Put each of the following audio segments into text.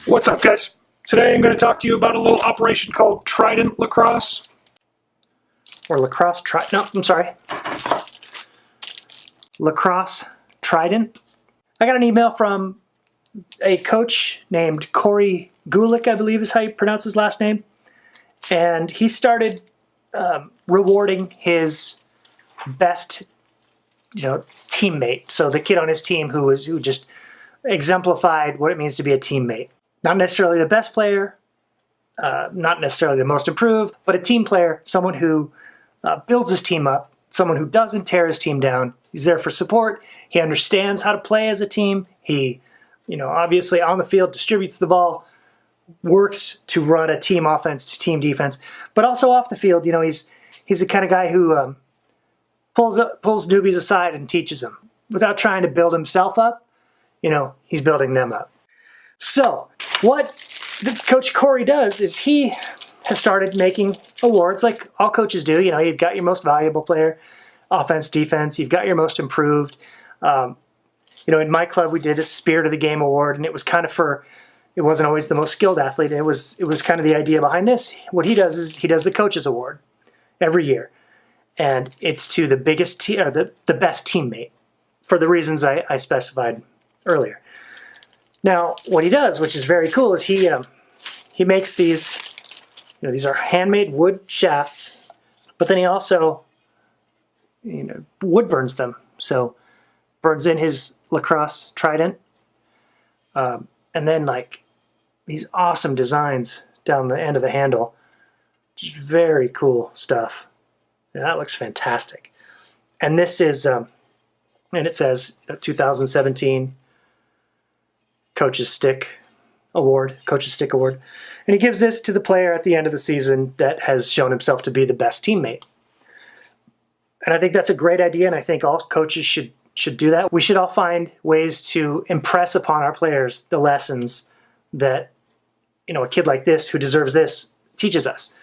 What's up, guys? Today I'm going to talk to you about a little operation called Trident Lacrosse. Or Lacrosse Trident. No, I'm sorry. Lacrosse Trident. I got an email from a coach named Corey Gulick, I believe is how you pronounce his last name. And he started rewarding his best teammate. So the kid on his team who just exemplified what it means to be a teammate. Not necessarily the best player, not necessarily the most improved, but a team player, someone who builds his team up, someone who doesn't tear his team down. He's there for support. He understands how to play as a team. He, obviously on the field distributes the ball, works to run a team offense to team defense, but also off the field, he's the kind of guy who pulls newbies aside and teaches them without trying to build himself up. He's building them up. So what Coach Corey does is he has started making awards like all coaches do. You've got your most valuable player, offense, defense. You've got your most improved. In my club, we did a Spirit of the Game award, and it was kind of it wasn't always the most skilled athlete. It was kind of the idea behind this. What he does is he does the coaches award every year, and it's to the biggest the best teammate for the reasons I specified earlier. Now, what he does, which is very cool, is he makes these. These are handmade wood shafts, but then he also wood burns them. So burns in his Lacrosse Trident, and then these awesome designs down the end of the handle. Just very cool stuff. That looks fantastic. And this is, and it says 2017 Coach's Stick Award. And he gives this to the player at the end of the season that has shown himself to be the best teammate. And I think that's a great idea, and I think all coaches should do that. We should all find ways to impress upon our players the lessons that a kid like this who deserves this teaches us.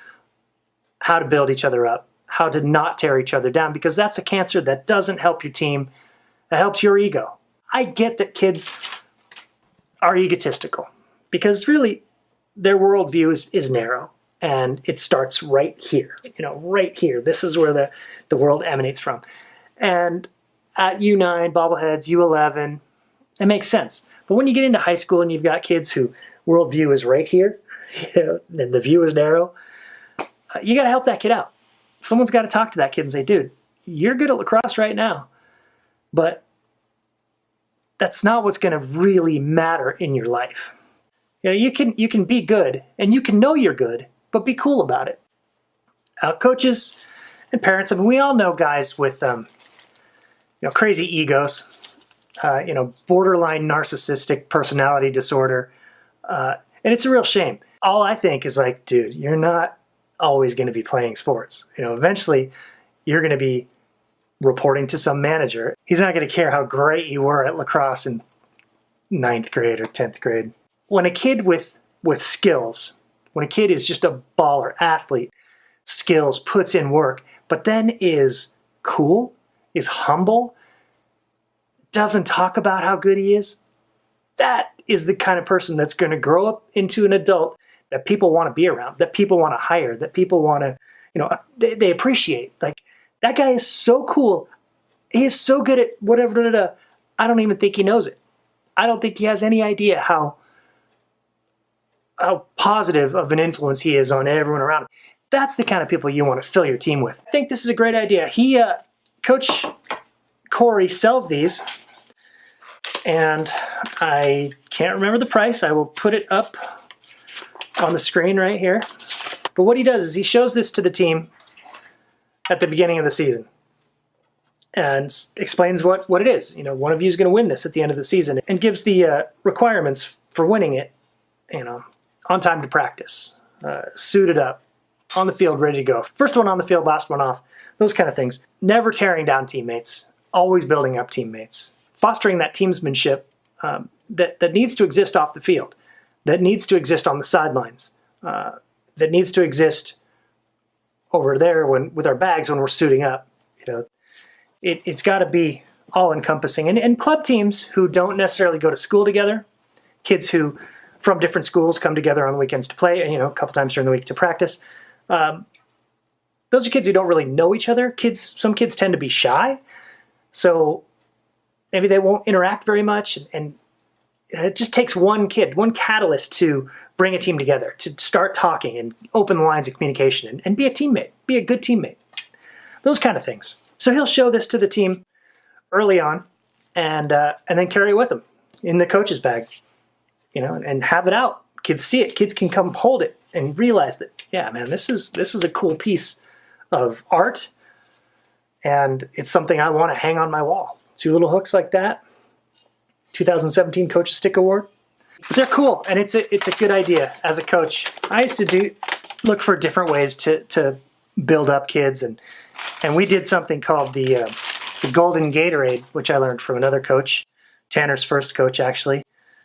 How to build each other up, how to not tear each other down, because that's a cancer that doesn't help your team. It helps your ego. I get that kids are egotistical because really their worldview is narrow, and it starts right here. Right here. This is where the world emanates from. And at U9, bobbleheads, U11, it makes sense. But when you get into high school and you've got kids who worldview is right here, and the view is narrow, you got to help that kid out. Someone's got to talk to that kid and say, dude, you're good at lacrosse right now, but that's not what's going to really matter in your life. You can be good, and you can know you're good, but be cool about it. Coaches and parents, we all know guys with crazy egos, borderline narcissistic personality disorder, and it's a real shame. All I think is dude, you're not always going to be playing sports. Eventually you're going to be reporting to some manager. He's not going to care how great you were at lacrosse in 9th grade or 10th grade. When a kid with skills, when a kid is just a baller athlete, skills, puts in work, but then is cool, is humble, doesn't talk about how good he is, that is the kind of person that's going to grow up into an adult that people want to be around, that people want to hire, that people want to, they appreciate. That guy is so cool. He is so good at whatever. I don't even think he knows it. I don't think he has any idea how positive of an influence he is on everyone around him. That's the kind of people you want to fill your team with. I think this is a great idea. Coach Corey sells these, and I can't remember the price. I will put it up on the screen right here. But what he does is he shows this to the team at the beginning of the season and explains what it is. One of you is going to win this at the end of the season, and gives the requirements for winning it, on time to practice, suited up, on the field, ready to go. First one on the field, last one off, those kind of things. Never tearing down teammates, always building up teammates. Fostering that teamsmanship that needs to exist off the field, that needs to exist on the sidelines, that needs to exist over there with our bags when we're suiting up. It's got to be all-encompassing. And club teams who don't necessarily go to school together, kids who from different schools come together on the weekends to play, a couple times during the week to practice. Those are kids who don't really know each other. Some kids tend to be shy, so maybe they won't interact very much, and it just takes one kid, one catalyst to bring a team together, to start talking and open the lines of communication and be a teammate, be a good teammate. Those kind of things. So he'll show this to the team early on and then carry it with him in the coach's bag, and have it out. Kids see it. Kids can come hold it and realize that, yeah, man, this is a cool piece of art, and it's something I want to hang on my wall. 2 little hooks like that. 2017 Coach's Stick Award. But they're cool, and it's a good idea as a coach. I used to look for different ways to build up kids, and we did something called the Golden Gatorade, which I learned from another coach, Tanner's first coach actually,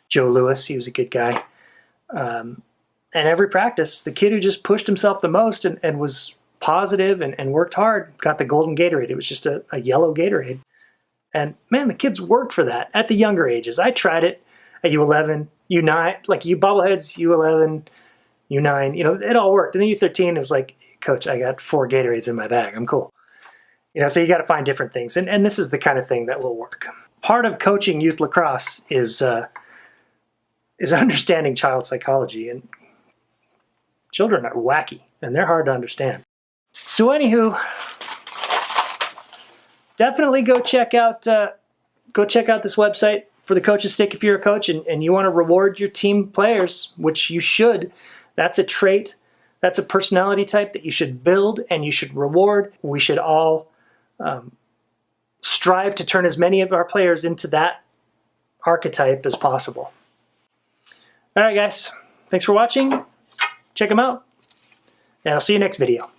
Joe Lewis. He was a good guy. And every practice, the kid who just pushed himself the most and was positive and worked hard got the Golden Gatorade. It was just a yellow Gatorade. And man, the kids worked for that at the younger ages. I tried it at U11, U9, like U bobbleheads, U11, U9, it all worked. And then U13, it was like, Coach, I got 4 Gatorades in my bag. I'm cool. So you got to find different things. And this is the kind of thing that will work. Part of coaching youth lacrosse is understanding child psychology. And children are wacky, and they're hard to understand. So anywho, definitely go check out this website for the Coach's Stick if you're a coach and you want to reward your team players, which you should. That's a trait. That's a personality type that you should build and you should reward. We should all strive to turn as many of our players into that archetype as possible. All right, guys. Thanks for watching. Check them out. And I'll see you next video.